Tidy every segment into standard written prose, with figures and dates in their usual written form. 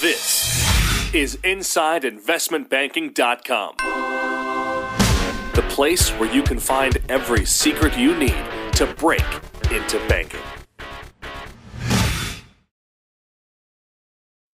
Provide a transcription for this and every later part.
This is InsideInvestmentBanking.com, the place where you can find every secret you need to break into banking.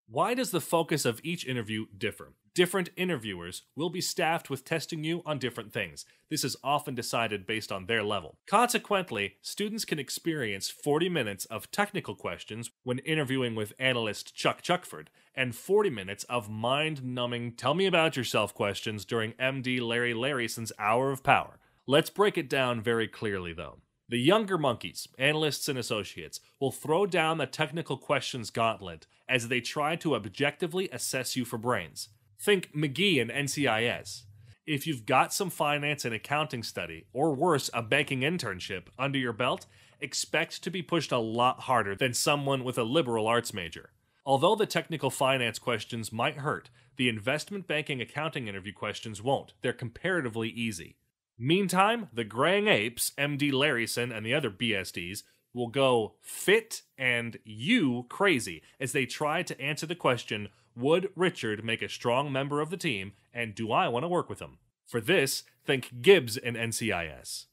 Why does the focus of each interview differ? Different interviewers will be staffed with testing you on different things. This is often decided based on their level. Consequently, students can experience 40 minutes of technical questions when interviewing with analyst Chuck Chuckford, and 40 minutes of mind-numbing tell me about yourself questions during MD Larry Larryson's Hour of Power. Let's break it down very clearly though. The younger monkeys, analysts and associates, will throw down the technical questions gauntlet as they try to objectively assess you for brains. Think McGee and NCIS. If you've got some finance and accounting study, or worse, a banking internship, under your belt, expect to be pushed a lot harder than someone with a liberal arts major. Although the technical finance questions might hurt, the investment banking accounting interview questions won't. They're comparatively easy. Meantime, the graying apes, MD Larryson and the other BSDs, will go fit and you crazy as they try to answer the question, would Richard make a strong member of the team, and do I want to work with him? For this, think Gibbs and NCIS.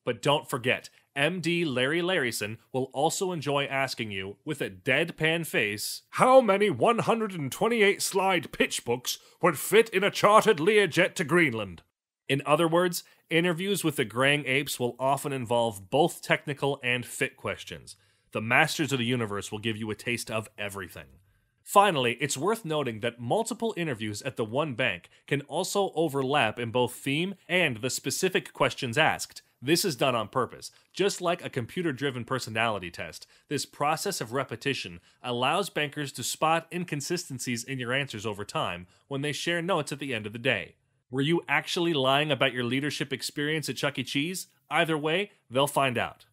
But don't forget, MD Larry Larryson will also enjoy asking you, with a deadpan face, how many 128-slide pitch books would fit in a chartered Learjet to Greenland? In other words, interviews with the graying apes will often involve both technical and fit questions. The masters of the universe will give you a taste of everything. Finally, it's worth noting that multiple interviews at the one bank can also overlap in both theme and the specific questions asked. This is done on purpose. Just like a computer-driven personality test, this process of repetition allows bankers to spot inconsistencies in your answers over time when they share notes at the end of the day. Were you actually lying about your leadership experience at Chuck E. Cheese? Either way, they'll find out.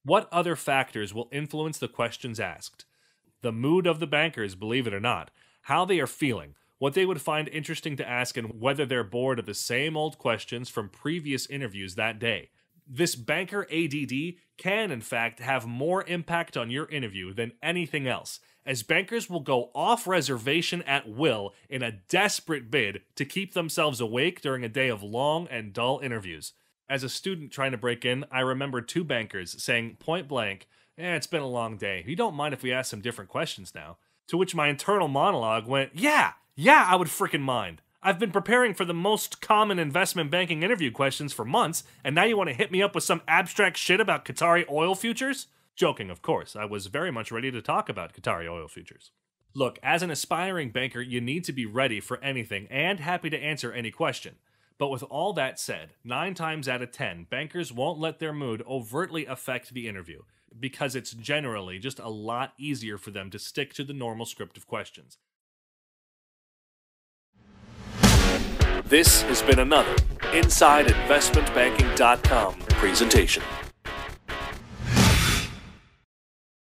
What other factors will influence the questions asked? The mood of the bankers, believe it or not, how they are feeling, what they would find interesting to ask, and whether they're bored of the same old questions from previous interviews that day. This banker ADD can, in fact, have more impact on your interview than anything else, as bankers will go off reservation at will in a desperate bid to keep themselves awake during a day of long and dull interviews. As a student trying to break in, I remember two bankers saying point blank, it's been a long day. You don't mind if we ask some different questions now? To which my internal monologue went, yeah, I would frickin' mind. I've been preparing for the most common investment banking interview questions for months, and now you want to hit me up with some abstract shit about Qatari oil futures? Joking, of course. I was very much ready to talk about Qatari oil futures. Look, as an aspiring banker, you need to be ready for anything and happy to answer any question. But with all that said, 9 times out of 10, bankers won't let their mood overtly affect the interview, because it's generally just a lot easier for them to stick to the normal script of questions. This has been another InsideInvestmentBanking.com presentation.